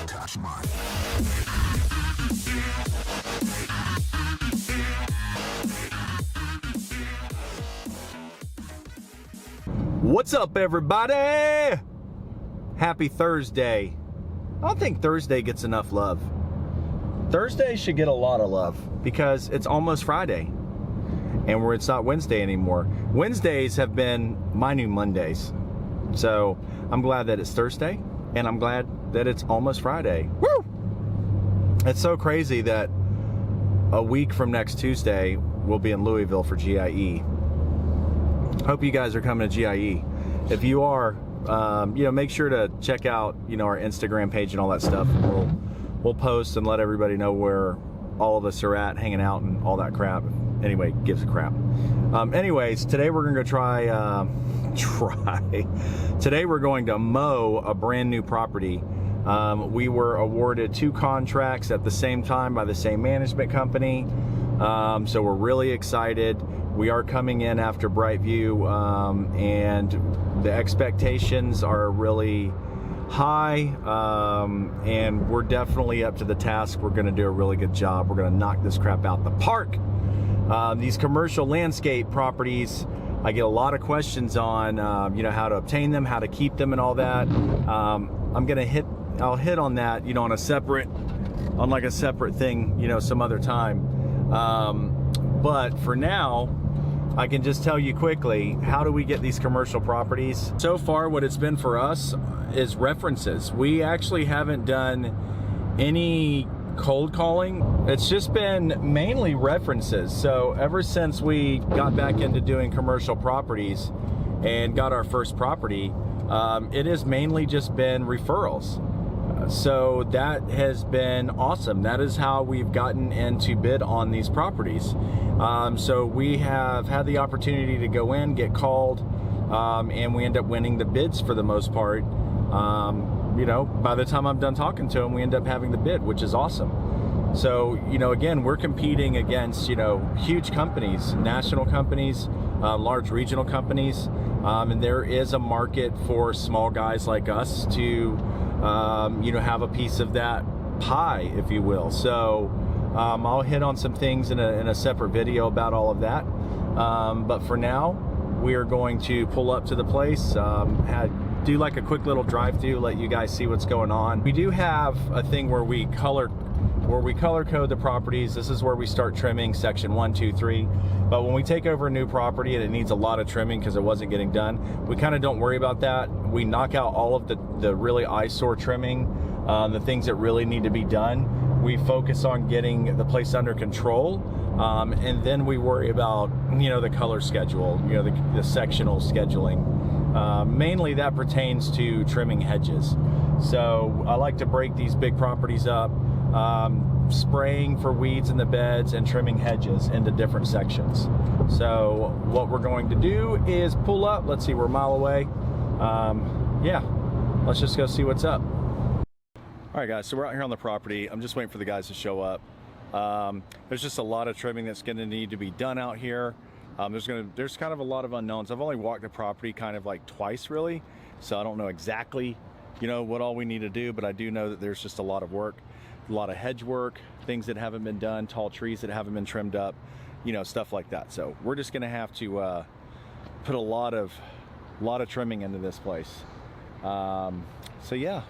touch mine. What's up, everybody? Happy Thursday. I don't think Thursday gets enough love. Thursday should get a lot of love because it's almost Friday and it's not Wednesday anymore. Wednesdays have been my new Mondays. So I'm glad that it's Thursday and I'm glad that it's almost Friday. Woo! It's so crazy that a week from next Tuesday we'll be in Louisville for GIE. Hope you guys are coming to GIE. If you are, make sure to check out, our Instagram page and all that stuff. We'll post and let everybody know where all of us are at, hanging out and all that crap. Anyway, gives a crap. Anyways, today we're going to Today we're going to mow a brand new property. We were awarded 2 contracts at the same time by the same management company. So we're really excited. We are coming in after Brightview, and the expectations are really high, and we're definitely up to the task. We're going to do a really good job. We're going to knock this crap out the park. These commercial landscape properties, I get a lot of questions on, how to obtain them, how to keep them, and all that. I'll hit on that, on a separate thing, some other time. But for now, I can just tell you quickly, how do we get these commercial properties? So far, what it's been for us is references. We actually haven't done any cold calling. It's just been mainly references. So ever since we got back into doing commercial properties and got our first property, it has mainly just been referrals. So that has been awesome. That is how we've gotten into bid on these properties. So we have had the opportunity to go in, get called, and we end up winning the bids for the most part. By the time I'm done talking to them, we end up having the bid, which is awesome. So, again, we're competing against, huge companies, national companies, large regional companies, and there is a market for small guys like us to have a piece of that pie, if you will. So I'll hit on some things in a separate video about all of that. But for now, we are going to pull up to the place, do like a quick little drive-through, let you guys see what's going on. We do have a thing where we color code the properties. This is where we start trimming section 1, 2, 3. But when we take over a new property and it needs a lot of trimming because it wasn't getting done, we kind of don't worry about that. We knock out all of the really eyesore trimming, the things that really need to be done. We focus on getting the place under control, and then we worry about the color schedule, the sectional scheduling. Mainly that pertains to trimming hedges. So I like to break these big properties up, spraying for weeds in the beds and trimming hedges into different sections. So what we're going to do is pull up. Let's see, we're a mile away. Let's just go see what's up. All right, guys, so we're out here on the property. I'm just waiting for the guys to show up. There's just a lot of trimming that's going to need to be done out here. There's kind of a lot of unknowns. I've only walked the property kind of like twice, really, so I don't know exactly what all we need to do, but I do know that there's just a lot of work, a lot of hedge work, things that haven't been done, tall trees that haven't been trimmed up, stuff like that. So we're just gonna have to put a lot of trimming into this place. So yeah,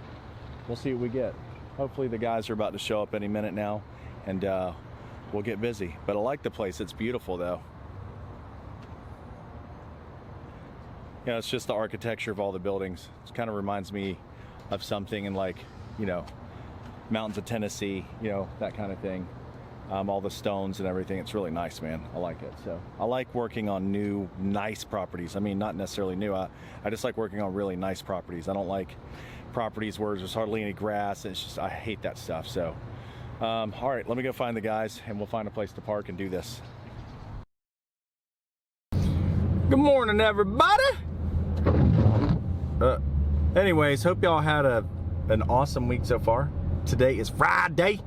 we'll see what we get. Hopefully the guys are about to show up any minute now, and we'll get busy. But I like the place. It's beautiful though. It's just the architecture of all the buildings. It kind of reminds me of something in mountains of Tennessee, that kind of thing. All the stones and everything. It's really nice, man. I like it. So I like working on new, nice properties. I mean, not necessarily new. I just like working on really nice properties. I don't like properties where there's hardly any grass. It's just, I hate that stuff. So, all right, let me go find the guys and we'll find a place to park and do this. Good morning, everybody. Anyways, hope y'all had an awesome week so far. Today is Friday.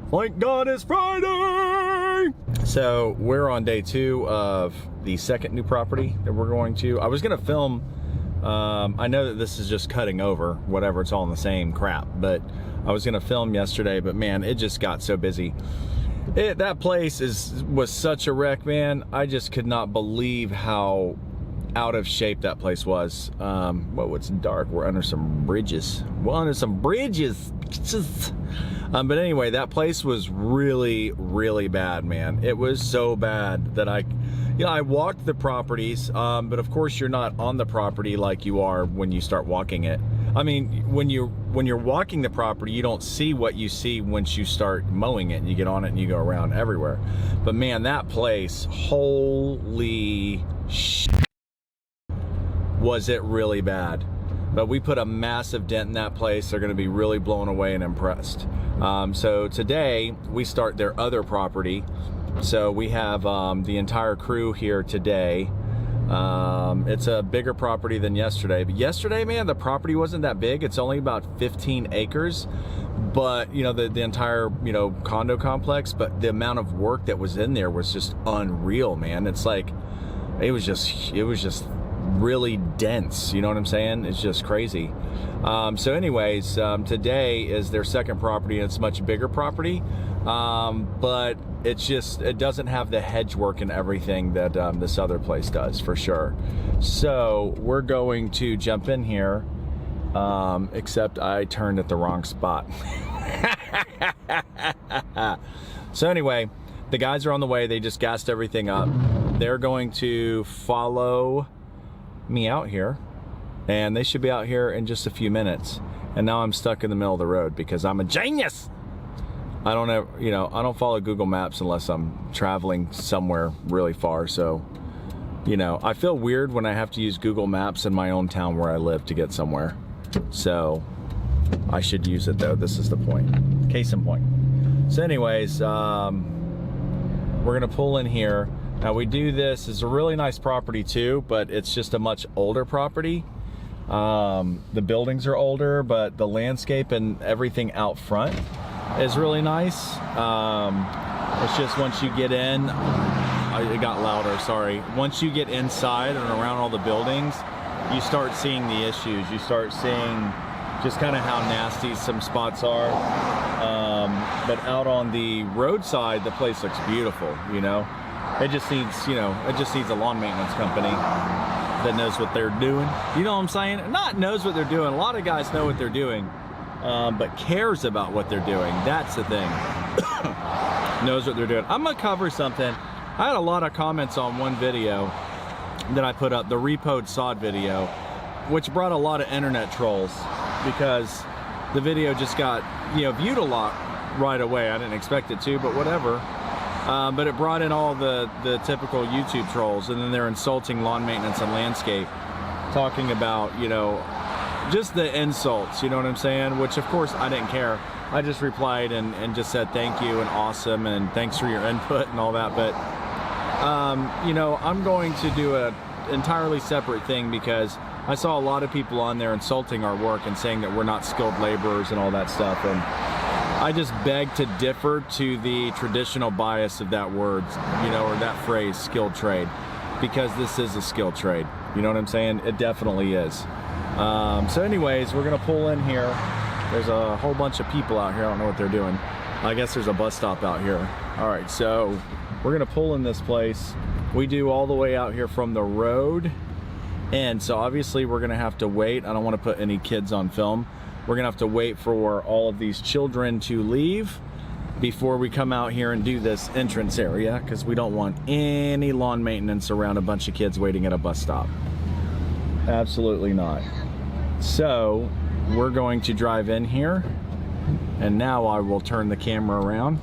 Thank God it's Friday! So we're on day 2 of the second new property that we're going to. I was gonna film I know that this is just cutting over, whatever, it's all in the same crap, but I was gonna film yesterday, but man, it just got so busy. That place was such a wreck, man. I just could not believe how out of shape that place was. Well, it's dark, we're under some bridges. But anyway, that place was really, really bad, man. It was so bad that I walked the properties, but of course you're not on the property like you are when you start walking it. I mean, when you're walking the property, you don't see what you see once you start mowing it and you get on it and you go around everywhere. But man, that place, holy shit, was it really bad. But we put a massive dent in that place. They're gonna be really blown away and impressed. So today we start their other property. So we have the entire crew here today. It's a bigger property than yesterday, but yesterday, man, the property wasn't that big. It's only about 15 acres, but you know, the entire, you know, condo complex, but the amount of work that was in there was just unreal, man. It's like, it was just really dense, you know what I'm saying? It's just crazy. So anyways, today is their second property, and it's a much bigger property, but it doesn't have the hedge work and everything that this other place does, for sure. So we're going to jump in here, except I turned at the wrong spot. So anyway, the guys are on the way. They just gassed everything up. They're going to follow me out here, and they should be out here in just a few minutes. And now I'm stuck in the middle of the road because I'm a genius. I don't know, you know, I don't follow Google Maps unless I'm traveling somewhere really far. So, you know, I feel weird when I have to use Google Maps in my own town where I live to get somewhere. So I should use it though. This is the point. Case in point. So anyways, we're gonna pull in here. Now we do this, it's a really nice property too, but it's just a much older property. The buildings are older, but the landscape and everything out front is really nice. It's just once you get in, it got louder, sorry. Once you get inside and around all the buildings, you start seeing the issues. You start seeing just kind of how nasty some spots are. But out on the roadside, the place looks beautiful, you know? It just needs, you know, it just needs a lawn maintenance company that knows what they're doing. You know what I'm saying? Not knows what they're doing. A lot of guys know what they're doing, but cares about what they're doing. That's the thing. Knows what they're doing. I'm gonna cover something. I had a lot of comments on one video that I put up, the repoed sod video, which brought a lot of internet trolls because the video just got, you know, viewed a lot right away. I didn't expect it to, but whatever. But it brought in all the typical YouTube trolls, and then they're insulting lawn maintenance and landscape, talking about, you know, just the insults, you know what I'm saying? Which of course I didn't care. I just replied and just said thank you and awesome and thanks for your input and all that. But you know, I'm going to do a entirely separate thing because I saw a lot of people on there insulting our work and saying that we're not skilled laborers and all that stuff, and I just beg to differ to the traditional bias of that word, you know, or that phrase, skilled trade, because this is a skilled trade. You know what I'm saying? It definitely is. So anyways, we're gonna pull in here. There's a whole bunch of people out here. I don't know what they're doing. I guess there's a bus stop out here. All right, so we're gonna pull in this place. We do all the way out here from the road. And so obviously we're gonna have to wait. I don't wanna put any kids on film. We're gonna have to wait for all of these children to leave before we come out here and do this entrance area, because we don't want any lawn maintenance around a bunch of kids waiting at a bus stop. Absolutely not. So we're going to drive in here, and now I will turn the camera around.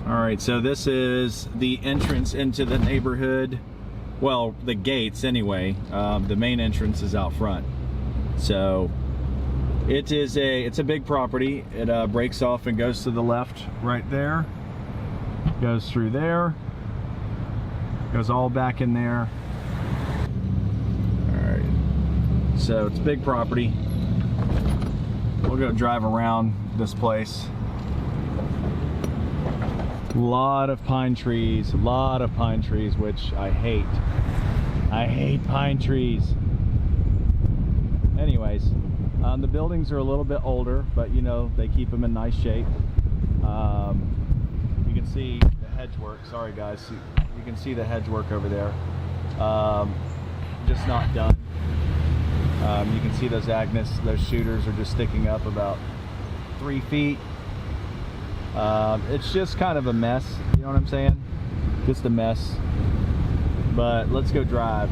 All right, so this is the entrance into the neighborhood. Well, the gates anyway. The main entrance is out front. So it's a big property. It breaks off and goes to the left right there. Goes through there. Goes all back in there. All right. So it's a big property. We'll go drive around this place. A lot of pine trees, which I hate. I hate pine trees. Anyways, the buildings are a little bit older, but you know, they keep them in nice shape. You can see the hedge work. Sorry guys, you can see the hedge work over there. Just not done. You can see those Agnes, those shooters are just sticking up about 3 feet. It's just kind of a mess, you know what I'm saying? Just a mess. But let's go drive.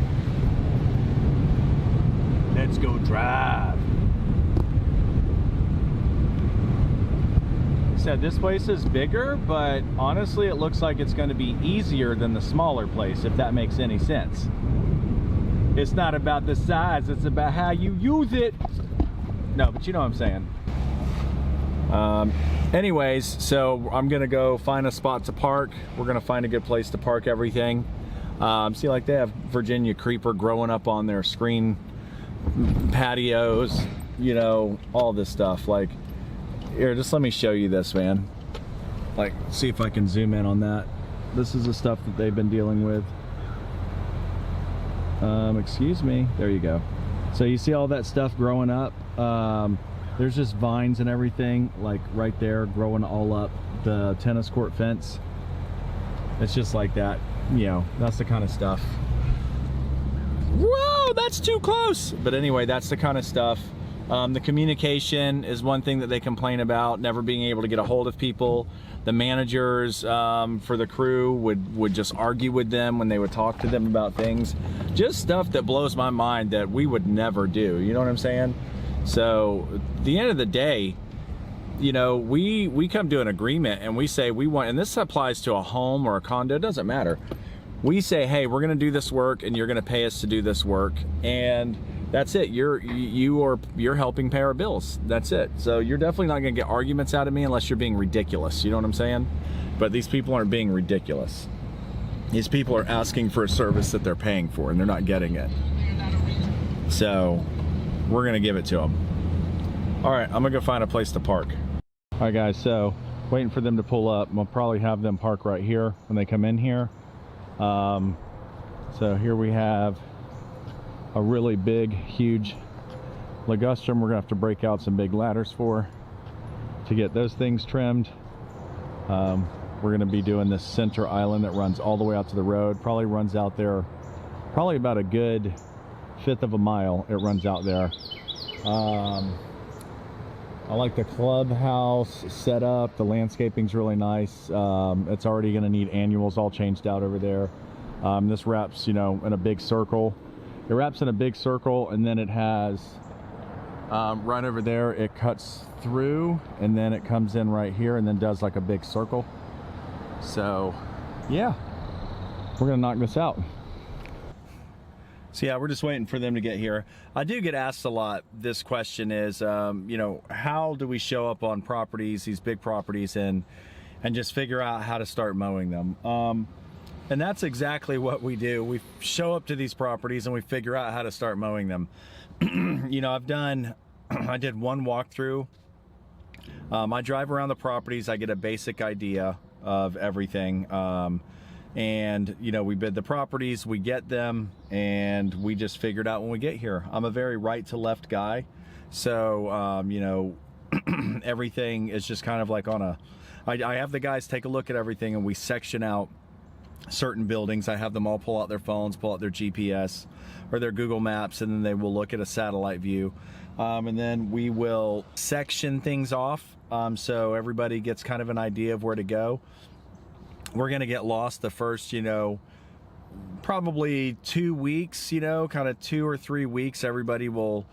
Let's go drive. Said this place is bigger, but honestly it looks like it's going to be easier than the smaller place, if that makes any sense. It's not about the size, it's about how you use it. No, but you know what I'm saying. Anyways, so I'm gonna go find a spot to park. We're gonna find a good place to park everything. See, like they have Virginia creeper growing up on their screen patios, you know, all this stuff. Like, here, just let me show you this, man. Like, see if I can zoom in on that. This is the stuff that they've been dealing with. Excuse me, there you go. So you see all that stuff growing up. There's just vines and everything, like right there, growing all up the tennis court fence. It's just like that, you know, that's the kind of stuff. Whoa, that's too close. But anyway, that's the kind of stuff. The communication is one thing that they complain about, never being able to get a hold of people. The managers for the crew would just argue with them when they would talk to them about things. Just stuff that blows my mind that we would never do, you know what I'm saying? So at the end of the day, you know, we come to an agreement and we say we want, and this applies to a home or a condo, it doesn't matter. We say, hey, we're gonna do this work and you're gonna pay us to do this work, and that's it. You're helping pay our bills. That's it. So you're definitely not gonna get arguments out of me unless you're being ridiculous, you know what I'm saying? But these people aren't being ridiculous. These people are asking for a service that they're paying for and they're not getting it. So we're gonna give it to them. All right, I'm gonna go find a place to park. All right guys, so waiting for them to pull up. We'll probably have them park right here when they come in here. So here we have a really big, huge ligustrum. We're gonna have to break out some big ladders for to get those things trimmed. We're gonna be doing this center island that runs all the way out to the road. Probably runs out there, probably about a good 1/5 of a mile. It runs out there. I like the clubhouse setup. The landscaping's really nice. It's already gonna need annuals all changed out over there. This wraps, you know, in a big circle. It wraps in a big circle, and then it has right over there, it cuts through, and then it comes in right here, and then does like a big circle. So yeah, we're gonna knock this out. So yeah, we're just waiting for them to get here. I do get asked a lot, this question is, you know, how do we show up on properties, these big properties, and just figure out how to start mowing them? And that's exactly what we do. We show up to these properties and we figure out how to start mowing them. You know, I did one walkthrough. I drive around the properties, I get a basic idea of everything. And you know, we bid the properties, we get them, and we just figure it out when we get here. I'm a very right to left guy, so you know, everything is just kind of like on a, I have the guys take a look at everything and we section out certain buildings. I have them all pull out their phones, pull out their GPS or their Google Maps, and then they will look at a satellite view, and then we will section things off, so everybody gets kind of an idea of where to go. We're gonna get lost the first, you know, probably 2 weeks, you know, kind of 2 or 3 weeks. Everybody will,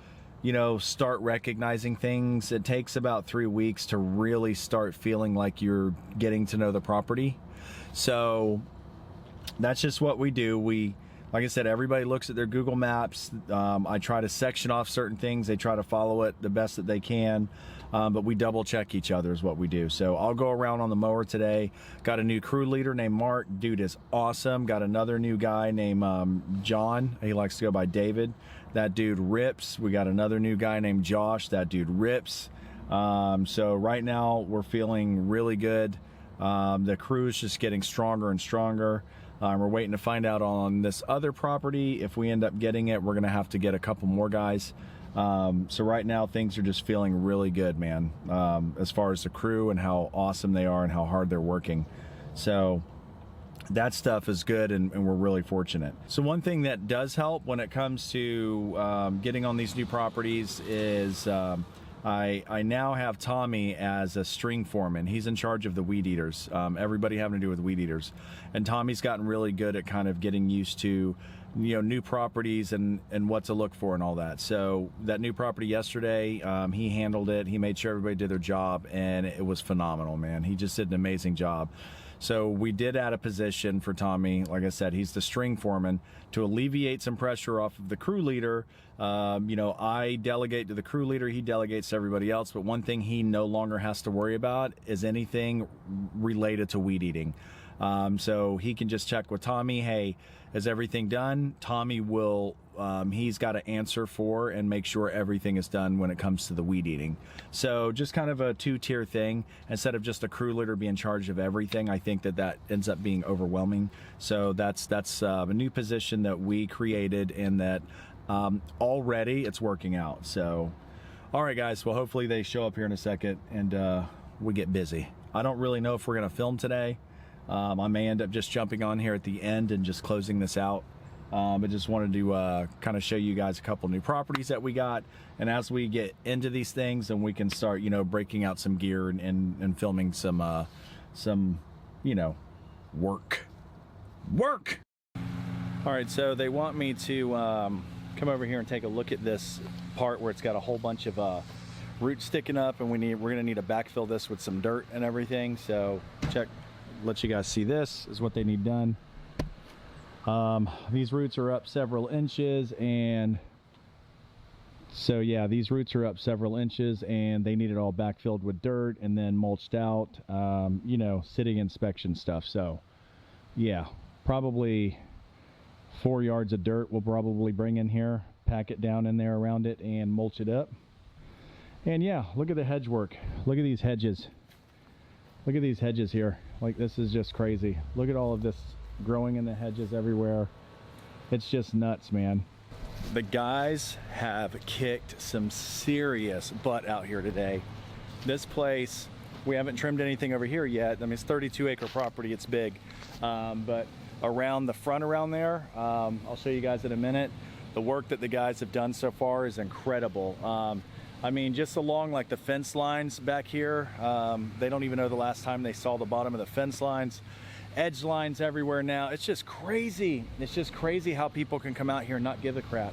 you know, start recognizing things. It takes about 3 weeks to really start feeling like you're getting to know the property. So that's just what we do. We, like I said, everybody looks at their Google Maps. I try to section off certain things. They try to follow it the best that they can. But we double check each other is what we do. So I'll go around on the mower today. Got a new crew leader named Mark. Dude is awesome. Got another new guy named John. He likes to go by David. That dude rips. We got another new guy named Josh. That dude rips. So right now we're feeling really good. The crew's just getting stronger and stronger. We're waiting to find out on this other property. If we end up getting it, we're gonna have to get a couple more guys. So right now things are just feeling really good, man, as far as the crew and how awesome they are and how hard they're working. So that stuff is good, and we're really fortunate. So one thing that does help when it comes to getting on these new properties is I now have Tommy as a string foreman. He's in charge of the weed eaters, everybody having to do with weed eaters. And Tommy's gotten really good at kind of getting used to, you know, new properties and what to look for and all that. So that new property yesterday, he handled it. He made sure everybody did their job, and it was phenomenal, man. He just did an amazing job. So we did add a position for Tommy. Like I said, he's the string foreman to alleviate some pressure off of the crew leader. You know, I delegate to the crew leader, he delegates to everybody else, but one thing he no longer has to worry about is anything related to weed eating. So he can just check with Tommy, hey, is everything done? Tommy will, he's got to answer for and make sure everything is done when it comes to the weed eating. So just kind of a two-tier thing. Instead of just a crew leader being in charge of everything, I think that ends up being overwhelming. So that's a new position that we created, and that already it's working out. So, all right, guys, well, hopefully they show up here in a second and we get busy. I don't really know if we're going to film today. I may end up just jumping on here at the end and just closing this out. I just wanted to kind of show you guys a couple new properties that we got, and as we get into these things, then we can start, you know, breaking out some gear and filming some you know, work. All right, so they want me to come over here and take a look at this part where it's got a whole bunch of roots sticking up, and we're gonna need to backfill this with some dirt and everything. So let you guys see, this is what they need done. These roots are up several inches, and so yeah, these roots are up several inches, and they need it all backfilled with dirt and then mulched out, you know, city inspection stuff. So yeah, probably 4 yards of dirt we'll probably bring in here, pack it down in there around it, and mulch it up. And yeah, look at the hedge work. Look at these hedges. Look at these hedges here. Like, this is just crazy. Look at all of this growing in the hedges everywhere. It's just nuts, man. The guys have kicked some serious butt out here today. This place, we haven't trimmed anything over here yet. I mean, it's 32-acre property, it's big. But around the front around there, I'll show you guys in a minute. The work that the guys have done so far is incredible. I mean, just along like the fence lines back here, they don't even know the last time they saw the bottom of the fence lines. Edge lines everywhere now. It's just crazy. It's just crazy how people can come out here and not give a crap.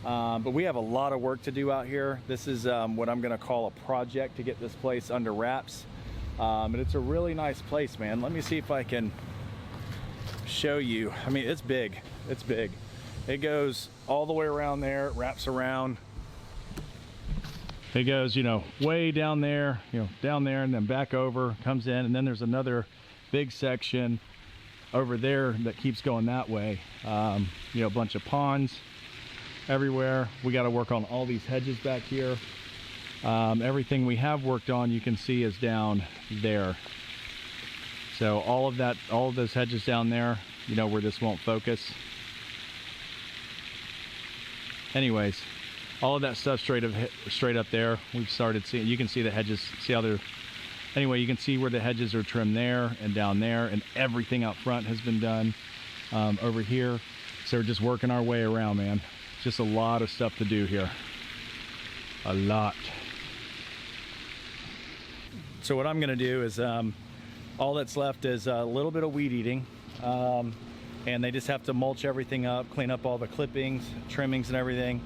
But we have a lot of work to do out here. This is what I'm gonna call a project to get this place under wraps. And it's a really nice place, man. Let me see if I can show you. I mean, it's big. It's big. It goes all the way around there, wraps around. It goes, you know, way down there, you know, down there, and then back over, comes in, and then there's another big section over there that keeps going that way. You know, a bunch of ponds everywhere. We got to work on all these hedges back here. Everything we have worked on, you can see, is down there. So all of that, all of those hedges down there, you know, where this won't focus. Anyways, all of that stuff straight up there, we've started seeing. You can see the hedges, see how they're, anyway, you can see where the hedges are trimmed there and down there, and everything out front has been done over here. So we're just working our way around, man. Just a lot of stuff to do here. A lot. So what I'm gonna do is, all that's left is a little bit of weed eating. And they just have to mulch everything up, clean up all the clippings, trimmings and everything.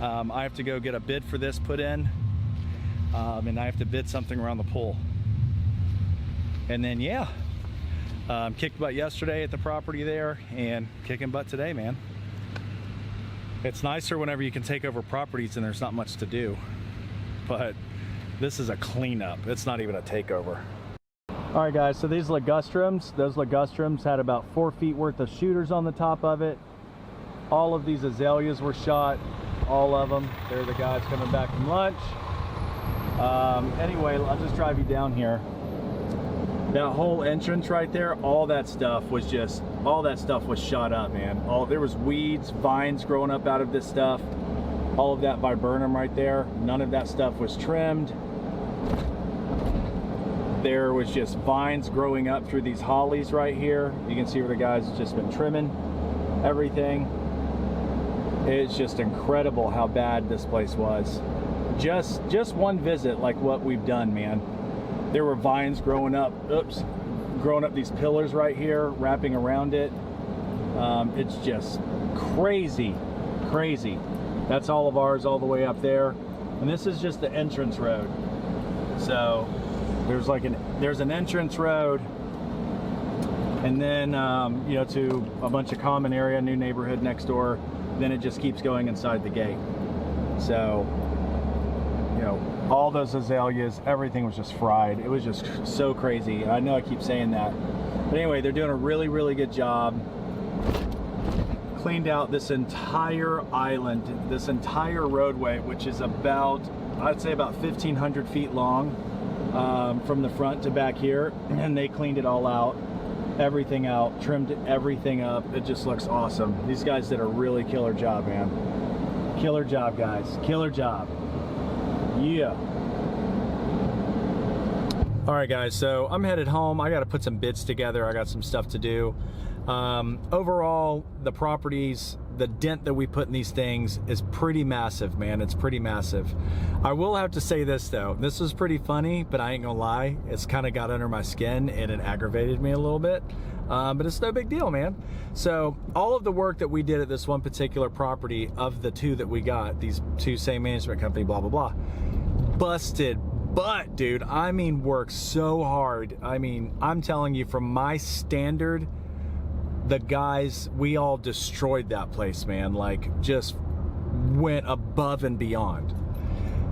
I have to go get a bid for this put in, and I have to bid something around the pool. And then yeah, kicked butt yesterday at the property there, and kicking butt today, man. It's nicer whenever you can take over properties and there's not much to do, but this is a cleanup. It's not even a takeover. All right, guys, so these ligustrums, those ligustrums had about 4 feet worth of shooters on the top of it. All of these azaleas were shot, all of them. They're the guys coming back from lunch. Anyway, I'll just drive you down here. That whole entrance right there, all that stuff was shot up, man. There was weeds, vines growing up out of this stuff. All of that viburnum right there, none of that stuff was trimmed. There was just vines growing up through these hollies right here. You can see where the guys have just been trimming everything. It's just incredible how bad this place was. Just one visit like what we've done, man. There were vines growing up, growing up these pillars right here, wrapping around it. It's just crazy, crazy. That's all of ours all the way up there. And this is just the entrance road. So there's an entrance road, and then you know, to a bunch of common area, new neighborhood next door. Then it just keeps going inside the gate. So, you know, all those azaleas, everything was just fried. It was just so crazy. I know I keep saying that, but anyway, they're doing a really, really good job. Cleaned out this entire island, this entire roadway, which is about, I'd say about 1,500 feet long, from the front to back here, and they cleaned it all out, everything out, trimmed everything up. It just looks awesome. These guys did a really killer job, man. Killer job, guys. Killer job. Yeah. All right, guys, so I'm headed home. I got to put some bits together. I got some stuff to do. Overall, the properties, the dent that we put in these things is pretty massive, man. It's pretty massive. I will have to say this, though. This was pretty funny, but I ain't gonna lie. It's kind of got under my skin, and it aggravated me a little bit. But it's no big deal, man. So all of the work that we did at this one particular property, of the two that we got, these two same management company, blah, blah, blah, busted butt, dude. I mean, worked so hard. I mean, I'm telling you, from my standard, the guys, we all destroyed that place, man. Like, just went above and beyond.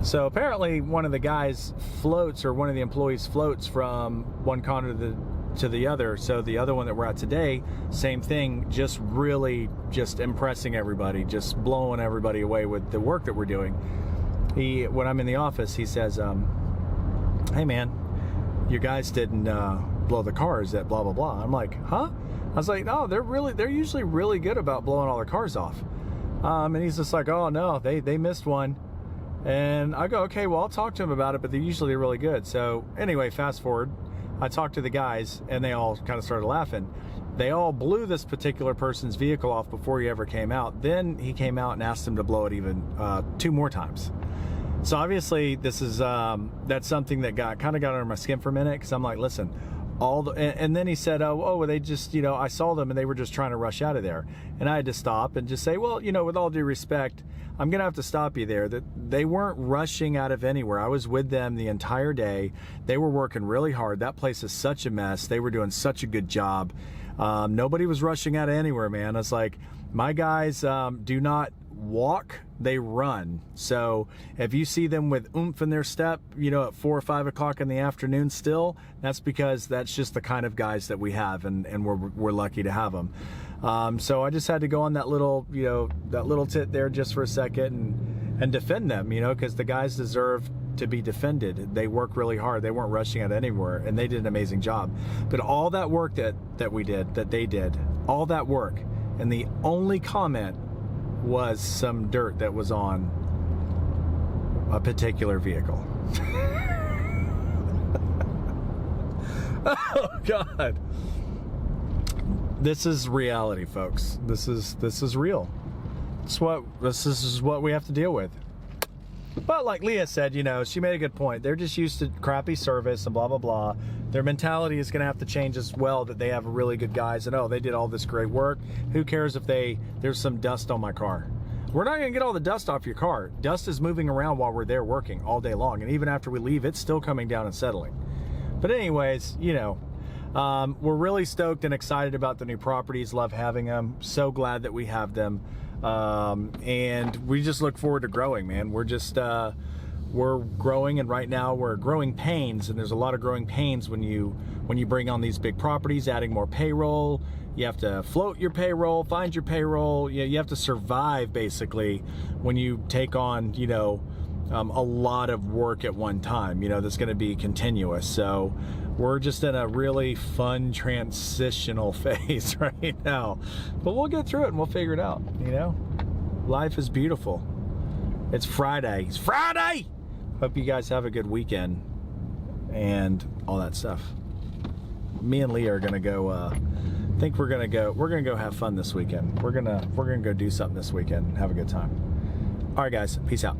So apparently one of the guys floats, or one of the employees floats from one condo to the other. So the other one that we're at today, same thing, just really just impressing everybody, just blowing everybody away with the work that we're doing. When I'm in the office, he says, hey man, your guys didn't blow the cars at blah, blah, blah. I'm like, huh? I was like, no, they're usually really good about blowing all their cars off. And he's just like, oh no, they missed one. And I go, okay, well, I'll talk to them about it, but they're usually really good. So anyway, fast forward, I talked to the guys, and they all kind of started laughing. They all blew this particular person's vehicle off before he ever came out. Then he came out and asked them to blow it even 2 more times. So obviously this is, that's something that kind of got under my skin for a minute, because I'm like, listen, and then he said, oh, well, they just, you know, I saw them and they were just trying to rush out of there. And I had to stop and just say, well, you know, with all due respect, I'm going to have to stop you there. That they weren't rushing out of anywhere. I was with them the entire day. They were working really hard. That place is such a mess. They were doing such a good job. Nobody was rushing out of anywhere, man. It's like, my guys do not walk, they run. So if you see them with oomph in their step, you know, at 4 or 5 o'clock in the afternoon still, that's because that's just the kind of guys that we have, and we're lucky to have them. So I just had to go on that little, you know, that little tit there just for a second and defend them, you know, because the guys deserve to be defended. They work really hard. They weren't rushing out anywhere, and they did an amazing job. But all that work that we did, that they did, all that work, and the only comment was some dirt that was on a particular vehicle. Oh God. This is reality, folks. This is real. This is what we have to deal with. But like Leah said, you know, she made a good point. They're just used to crappy service and blah, blah, blah. Their mentality is going to have to change as well, that they have really good guys and, oh, they did all this great work. Who cares if there's some dust on my car? We're not going to get all the dust off your car. Dust is moving around while we're there working all day long. And even after we leave, it's still coming down and settling. But anyways, you know, we're really stoked and excited about the new properties. Love having them. So glad that we have them. And we just look forward to growing, man. We're just, we're growing, and right now we're growing pains, and there's a lot of growing pains when you bring on these big properties, adding more payroll. You have to float your payroll, find your payroll. You have to survive, basically, when you take on, you know, a lot of work at one time, you know, that's going to be continuous. So We're just in a really fun transitional phase right now. But we'll get through it and we'll figure it out, you know? Life is beautiful. It's Friday. It's Friday! Hope you guys have a good weekend and all that stuff. Me and Leah are gonna go, think we're gonna go have fun this weekend. We're gonna go do something this weekend and have a good time. All right, guys, peace out.